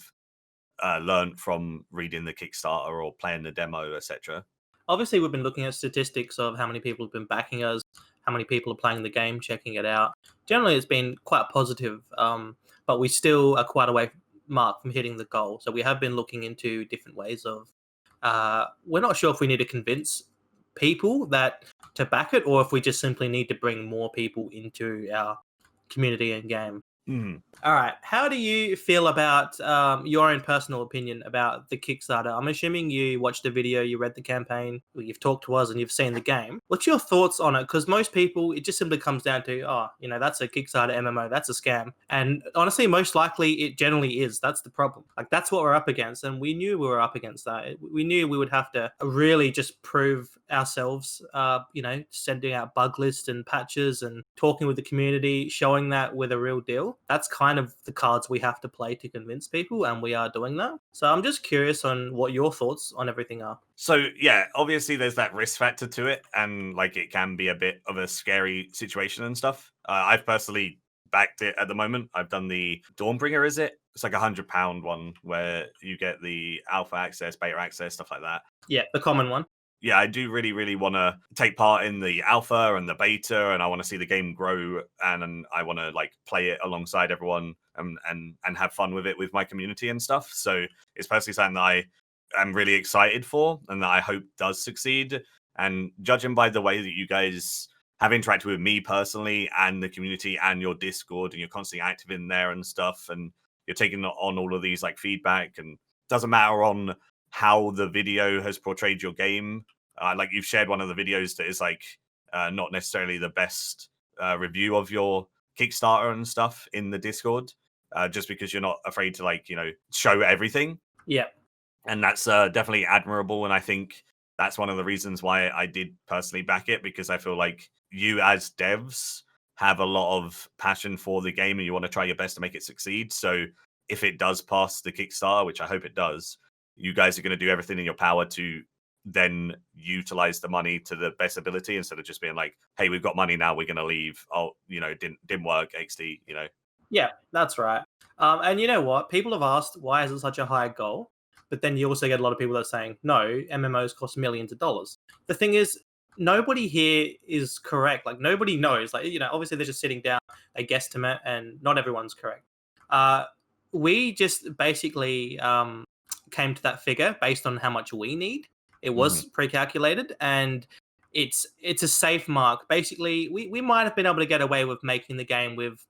have learned from reading the Kickstarter or playing the demo, etc. Obviously, we've been looking at statistics of how many people have been backing us, how many people are playing the game, checking it out. Generally, it's been quite positive, but we still are quite a way mark from hitting the goal. So we have been looking into different ways of. We're not sure if we need to convince people that to back it, or if we just simply need to bring more people into our community and game. All right. How do you feel about your own personal opinion about the Kickstarter? I'm assuming you watched the video, you read the campaign, you've talked to us, and you've seen the game. What's your thoughts on it? Because most people, it just simply comes down to, that's a Kickstarter MMO, that's a scam. And honestly, most likely it generally is. That's the problem. Like, that's what we're up against. And we knew we were up against that. We knew we would have to really just prove ourselves, sending out bug lists and patches and talking with the community, showing that we're the real deal. people. That's kind of the cards we have to play to convince people, and we are doing that. So I'm just curious on what your thoughts on everything are. So yeah, obviously there's that risk factor to it, and like it can be a bit of a scary situation and stuff. I've personally backed it at the moment. I've done the Dawnbringer, is it? It's like £100 one where you get the alpha access, beta access, stuff like that. Yeah, the common one. Yeah, I do really want to take part in the alpha and the beta, and I want to see the game grow, and I want to like play it alongside everyone and have fun with it with my community and stuff. So it's personally something that I am really excited for, and that I hope does succeed. And judging by the way that you guys have interacted with me personally and the community and your Discord, and you're constantly active in there and stuff, and you're taking on all of these like feedback, and doesn't matter on how the video has portrayed your game. Like you've shared one of the videos that is like not necessarily the best review of your Kickstarter and stuff in the Discord, just because you're not afraid to like show everything. Yeah. And that's definitely admirable. And I think that's one of the reasons why I did personally back it, because I feel like you as devs have a lot of passion for the game and you want to try your best to make it succeed. So if it does pass the Kickstarter, which I hope it does, you guys are going to do everything in your power to then utilize the money to the best ability, instead of just being like, hey, we've got money now, we're going to leave. Oh, it didn't work, XD, Yeah, that's right. And you know what? People have asked, why is it such a high goal? But then you also get a lot of people that are saying, no, MMOs cost millions of dollars. The thing is, nobody here is correct. Like, nobody knows. Like, obviously they're just sitting down, they guesstimate, and not everyone's correct. We just basically came to that figure based on how much we need. It was pre-calculated, and it's a safe mark. Basically, we might have been able to get away with making the game with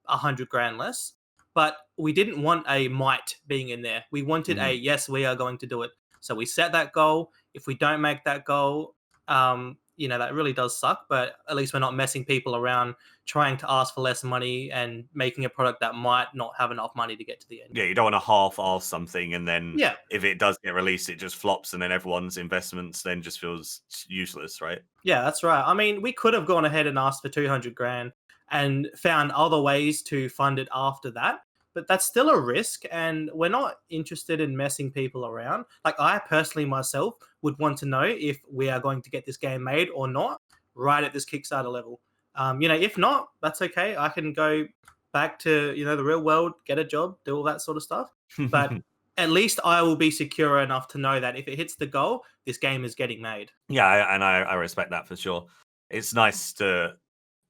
100 grand less, but we didn't want a might being in there. We wanted a yes, we are going to do it. So we set that goal. If we don't make that goal, that really does suck, but at least we're not messing people around trying to ask for less money and making a product that might not have enough money to get to the end. Yeah, you don't want to half-ass something, and then Yeah. if it does get released, it just flops, and then everyone's investments then just feels useless, right? Yeah, that's right. I mean, we could have gone ahead and asked for 200 grand and found other ways to fund it after that, but that's still a risk, and we're not interested in messing people around. Like, I personally myself would want to know if we are going to get this game made or not right at this Kickstarter level. If not, that's okay. I can go back to the real world, get a job, do all that sort of stuff. But at least I will be secure enough to know that if it hits the goal, this game is getting made. Yeah, I respect that for sure. It's nice to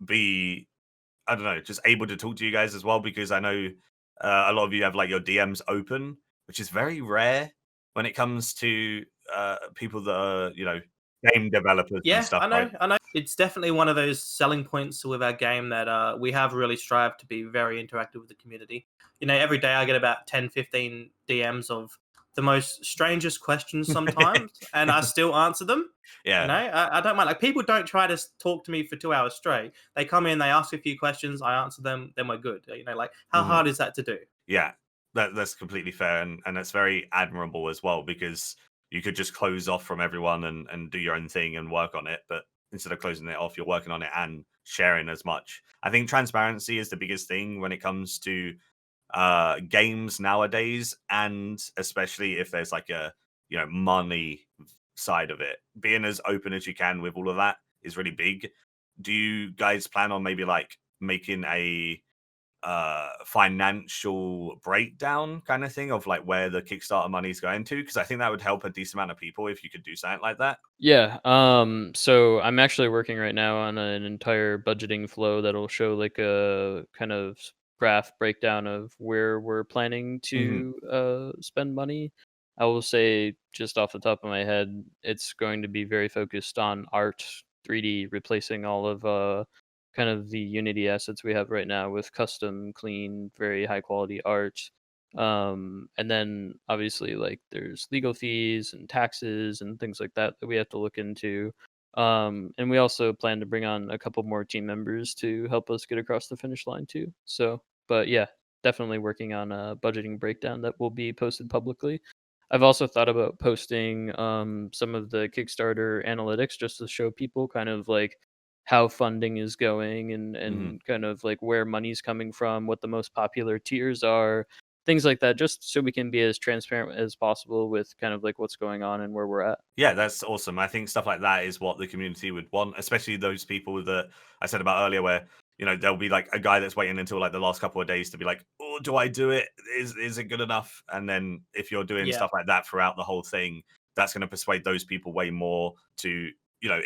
be, I don't know, just able to talk to you guys as well, because I know a lot of you have like your DMs open, which is very rare when it comes to people that are, game developers Yeah, and stuff, I know, right? I know. It's definitely one of those selling points with our game that we have really strived to be very interactive with the community. Every day I get about 10, 15 DMs of the most strangest questions sometimes, and I still answer them. Yeah. I don't mind. Like, people don't try to talk to me for 2 hours straight. They come in, they ask a few questions, I answer them, then we're good. Like, how hard is that to do? Yeah, that's completely fair, and that's very admirable as well, because you could just close off from everyone and do your own thing and work on it, but instead of closing it off, you're working on it and sharing as much. I think transparency is the biggest thing when it comes to games nowadays, and especially if there's like a money side of it. Being as open as you can with all of that is really big. Do you guys plan on maybe like making a financial breakdown kind of thing of like where the Kickstarter money is going to? Because I think that would help a decent amount of people if you could do something like that. Yeah. So I'm actually working right now on an entire budgeting flow that'll show like a kind of graph breakdown of where we're planning to spend money. I will say, just off the top of my head, it's going to be very focused on art, 3D, replacing all of kind of the Unity assets we have right now with custom, clean, very high quality art. And then obviously, like, there's legal fees and taxes and things like that that we have to look into. And we also plan to bring on a couple more team members to help us get across the finish line too. So, but yeah, definitely working on a budgeting breakdown that will be posted publicly. I've also thought about posting some of the Kickstarter analytics just to show people kind of like how funding is going and Mhm. kind of like where money's coming from, what the most popular tiers are, things like that, just so we can be as transparent as possible with kind of like what's going on and where we're at. Yeah, that's awesome. I think stuff like that is what the community would want, especially those people that I said about earlier, where there'll be like a guy that's waiting until like the last couple of days to be like, "Oh, do I do it? Is it good enough?" And then if you're doing Yeah. stuff like that throughout the whole thing, that's going to persuade those people way more to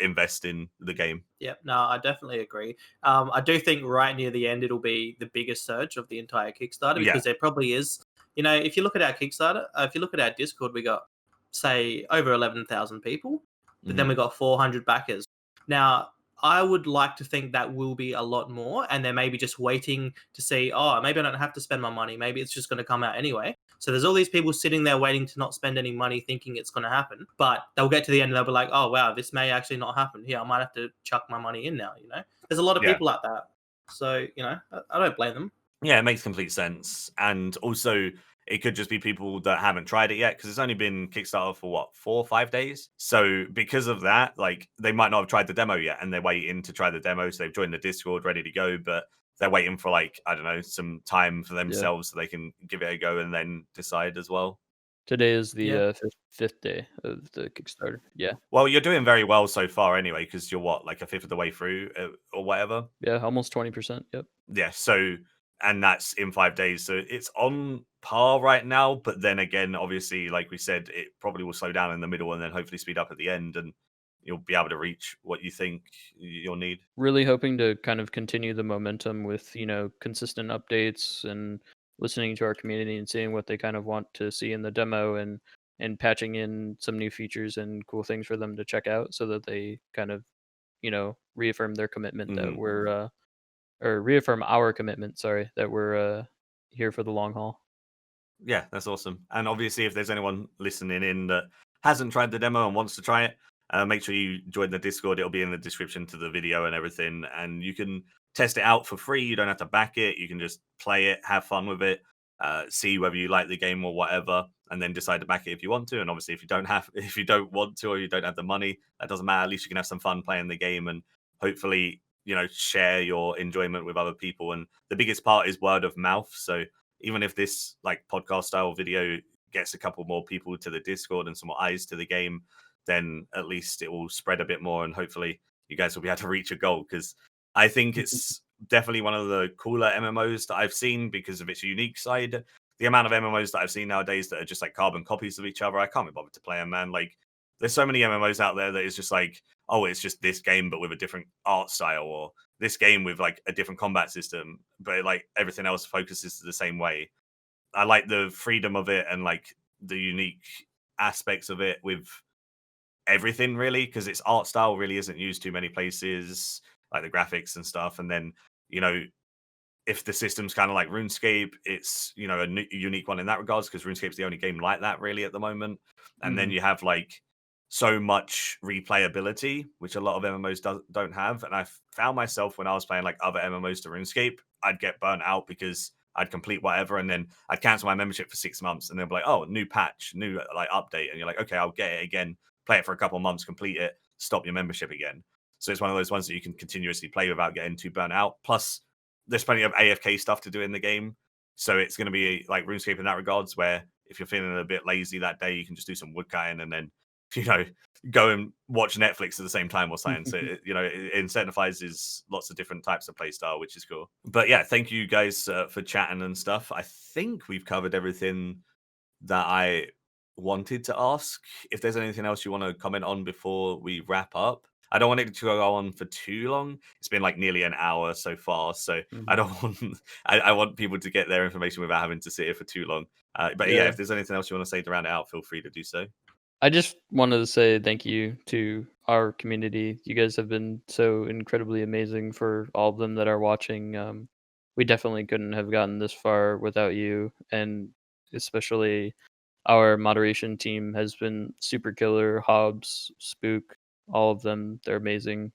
invest in the game. Yeah, no, I definitely agree. I do think right near the end it'll be the biggest surge of the entire Kickstarter Yeah. because there probably is. If you look at our Kickstarter, if you look at our Discord, we got say over 11,000 people, but then Mhm. we got 400 backers. Now, I would like to think that will be a lot more, and they're maybe just waiting to see. Oh, maybe I don't have to spend my money. Maybe it's just going to come out anyway. So there's all these people sitting there waiting to not spend any money, thinking it's going to happen. But they'll get to the end and they'll be like, "Oh wow, this may actually not happen. Here, I might have to chuck my money in now." There's a lot of Yeah. people like that. So I don't blame them. Yeah, it makes complete sense. And also, it could just be people that haven't tried it yet because it's only been Kickstarter for what, 4 or 5 days. So because of that, like they might not have tried the demo yet, and they're waiting to try the demo. So they've joined the Discord ready to go, but they're waiting for like I don't know some time for themselves so they can give it a go and then decide as well. Today is Yeah. the fifth day of the Kickstarter. Yeah, Well, you're doing very well so far anyway because you're what like a fifth of the way through or whatever. yeah, almost 20%. Yep. Yeah, so and that's in 5 days. So it's on par right now. But then again, obviously, like we said, it probably will slow down in the middle and then hopefully speed up at the end, and you'll be able to reach what you think you'll need. Really hoping to kind of continue the momentum with consistent updates and listening to our community and seeing what they kind of want to see in the demo and patching in some new features and cool things for them to check out so that they kind of reaffirm their commitment that Mhm. we're or reaffirm our commitment, sorry, that we're here for the long haul. Yeah, that's awesome. And obviously, if there's anyone listening in that hasn't tried the demo and wants to try it, make sure you join the Discord. It'll be in the description to the video and everything. And you can test it out for free. You don't have to back it. You can just play it, have fun with it, see whether you like the game or whatever, and then decide to back it if you want to. And obviously, if you don't want to, or you don't have the money, that doesn't matter. At least you can have some fun playing the game and hopefully, share your enjoyment with other people. And the biggest part is word of mouth. So even if this like podcast style video gets a couple more people to the Discord and some more eyes to the game, then at least it will spread a bit more and hopefully you guys will be able to reach a goal because I think it's definitely one of the cooler MMOs that I've seen because of its unique side. The amount of MMOs that I've seen nowadays that are just like carbon copies of each other, I can't be bothered to play them, man. Like there's so many MMOs out there that is just like, oh, it's just this game but with a different art style, or this game with like a different combat system, but like everything else focuses the same way. I like the freedom of it and like the unique aspects of it with everything really because its art style really isn't used too many places, like the graphics and stuff. And then you know if the system's kind of like RuneScape, it's a unique one in that regards because RuneScape's the only game like that really at the moment. And then Mhm. you have like so much replayability, which a lot of MMOs don't have. And I found myself when I was playing like other MMOs to RuneScape, I'd get burnt out because I'd complete whatever and then I'd cancel my membership for 6 months and they'll be like, oh, new patch, new like update, and you're like, okay, I'll get it again, play it for a couple of months, complete it, stop your membership again. So it's one of those ones that you can continuously play without getting too burnt out. Plus there's plenty of AFK stuff to do in the game. So it's going to be like RuneScape in that regards, where if you're feeling a bit lazy that day, you can just do some woodcutting and then, you know, go and watch Netflix at the same time or something. So, it incentivizes lots of different types of play style, which is cool. But yeah, thank you guys for chatting and stuff. I think we've covered everything that I wanted to ask. If there's anything else you want to comment on before we wrap up, I don't want it to go on for too long. It's been like nearly an hour so far, so I Mhm. don't want I want people to get their information without having to sit here for too long. But yeah, Yeah. if there's anything else you want to say to round it out, feel free to do so. I just wanted to say thank you to our community. You guys have been so incredibly amazing for all of them that are watching. We definitely couldn't have gotten this far without you, and especially our moderation team has been super killer. Hobbs, Spook, all of them, they're amazing.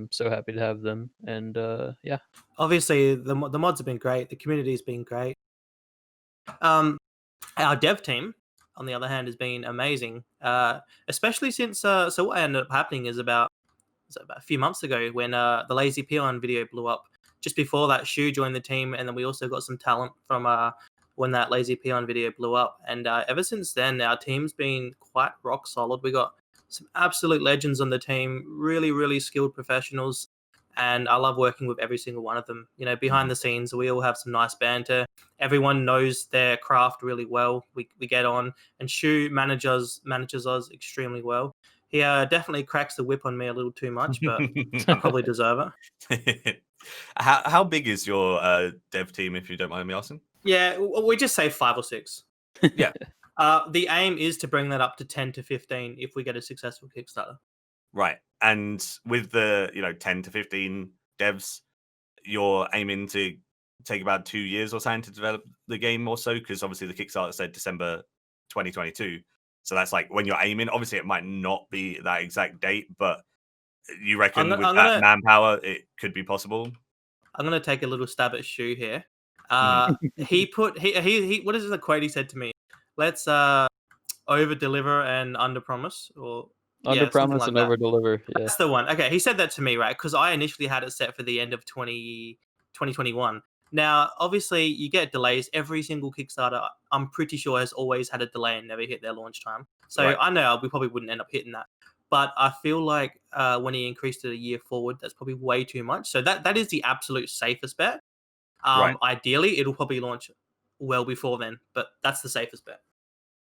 So happy to have them, and yeah. Obviously, the mods have been great. The community's been great. Our dev team, on the other hand, has been amazing. Especially since so what ended up happening is about was it about a few months ago when the Lazy Peon video blew up. Just before that, Shu joined the team, and then we also got some talent from when that Lazy Peon video blew up. And ever since then, our team's been quite rock solid. We got some absolute legends on the team, really, really skilled professionals. And I love working with every single one of them. You know, behind the scenes, we all have some nice banter. Everyone knows their craft really well. We get on, and Shu manages us extremely well. He definitely cracks the whip on me a little too much, but I probably deserve it. How big is your dev team, if you don't mind me asking? Yeah, we just say 5 or 6. Yeah. The aim is to bring that up to 10 to 15 if we get a successful Kickstarter. Right. And with the 10 to 15 devs, you're aiming to take about 2 years or something to develop the game or so, because obviously the Kickstarter said December 2022. So that's like when you're aiming. Obviously, it might not be that exact date, but you reckon with that manpower, it could be possible? I'm gonna take a little stab at Shu here. Mhm. He what is the quote he said to me? Let's over deliver and under promise, or Under yeah, something promise like and that. over deliver. Yeah. That's the one. Okay, he said that to me, right? Because I initially had it set for the end of 2021. Now, obviously, you get delays. Every single Kickstarter, I'm pretty sure, has always had a delay and never hit their launch time. So Right. I know we probably wouldn't end up hitting that. But I feel like when he increased it a year forward, that's probably way too much. So that is the absolute safest bet. Right. Ideally, it'll probably launch well before then, but that's the safest bet.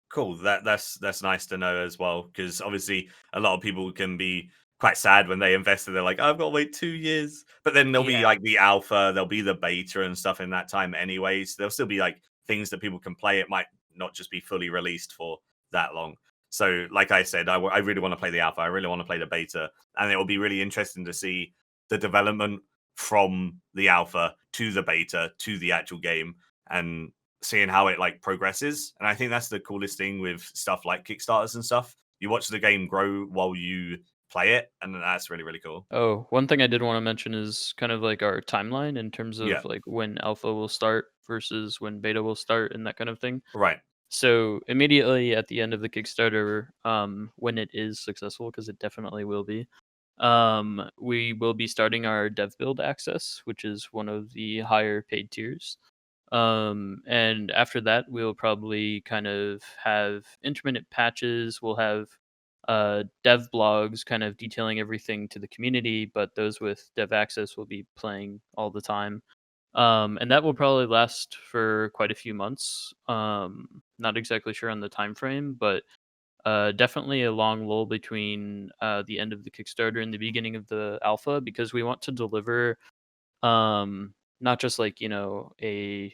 Cool. That's nice to know as well, because obviously a lot of people can be quite sad when they invest and they're like, I've got to wait 2 years. But then there'll be Yeah. like the alpha, there'll be the beta and stuff in that time anyways. There'll still be like things that people can play. It might not just be fully released for that long. So, like I said, I really want to play the alpha. I really want to play the beta, and it will be really interesting to see the development from the alpha to the beta to the actual game, and seeing how it like progresses. And I think that's the coolest thing with stuff like Kickstarters and stuff. You watch the game grow while you play it, and that's really, really cool. Oh, one thing I did want to mention is kind of like our timeline in terms Yeah. of like when alpha will start versus when beta will start and that kind of thing. Right. So immediately at the end of the Kickstarter, when it is successful, because it definitely will be, we will be starting our dev build access, which is one of the higher paid tiers. And after that, we'll probably kind of have intermittent patches. We'll have dev blogs kind of detailing everything to the community, but those with dev access will be playing all the time. And that will probably last for quite a few months. Not exactly sure on the time frame, but definitely a long lull between the end of the Kickstarter and the beginning of the alpha, because we want to deliver not just like a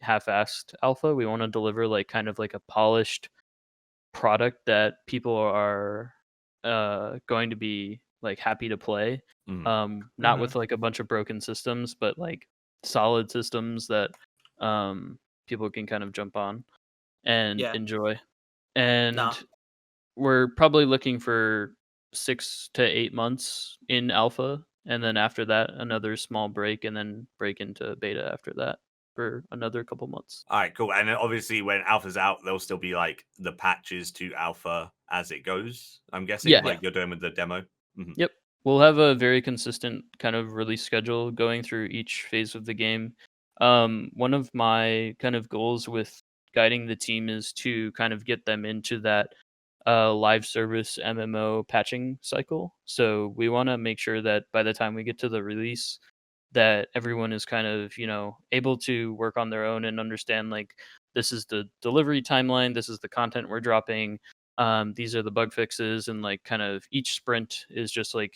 half-assed alpha. We want to deliver like kind of like a polished product that people are going to be like happy to play. Not with like a bunch of broken systems, but like solid systems that people can kind of jump on and Yeah. enjoy. And Nah. we're probably looking for 6 to 8 months in alpha, and then after that another small break, and then break into beta after that for another couple months. All right, cool. And then obviously when alpha's out, there'll still be like the patches to alpha as it goes, I'm guessing, Yeah. like you're doing with the demo. Yep. We'll have a very consistent kind of release schedule going through each phase of the game. One of my kind of goals with guiding the team is to kind of get them into that live service MMO patching cycle. So we want to make sure that by the time we get to the release, that everyone is kind of able to work on their own and understand like this is the delivery timeline, this is the content we're dropping, these are the bug fixes, and like kind of each sprint is just like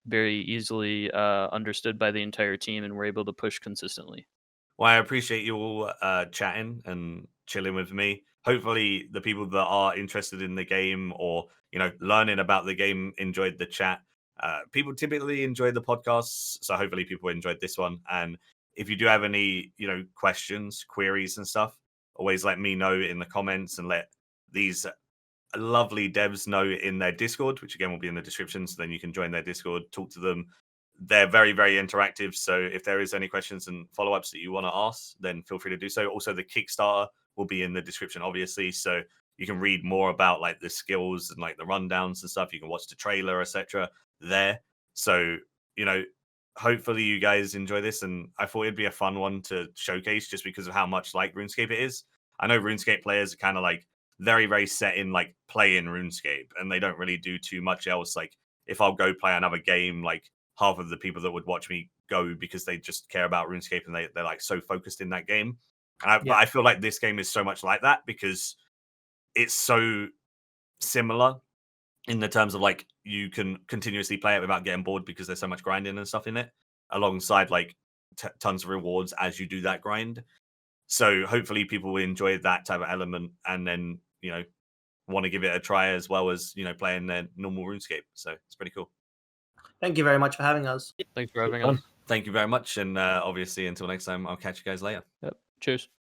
very easily understood by the entire team, and we're able to push consistently. Well, I appreciate you all chatting and chilling with me. Hopefully, the people that are interested in the game or learning about the game enjoyed the chat. People typically enjoy the podcasts, so hopefully, people enjoyed this one. And if you do have any questions, queries, and stuff, always let me know in the comments, and let these lovely devs know in their Discord, which again will be in the description. So then you can join their Discord, talk to them. They're very, very interactive. So if there is any questions and follow-ups that you want to ask, then feel free to do so. Also, the Kickstarter will be in the description, obviously. So you can read more about like the skills and like the rundowns and stuff. You can watch the trailer, etc. there. So, you know, hopefully you guys enjoy this, and I thought it'd be a fun one to showcase just because of how much like RuneScape it is. I know RuneScape players are kind of like very, very set in like playing RuneScape, and they don't really do too much else. Like if I'll go play another game, like half of the people that would watch me go because they just care about RuneScape and they're like so focused in that game. But I feel like this game is so much like that because it's so similar in the terms of like you can continuously play it without getting bored because there's so much grinding and stuff in it, alongside like tons of rewards as you do that grind. So hopefully people will enjoy that type of element, and then want to give it a try as well as playing their normal RuneScape. So it's pretty cool. Thank you very much for having us. Thanks for having Fun. us. Thank you very much, and obviously until next time, I'll catch you guys later. Yep. Cheers.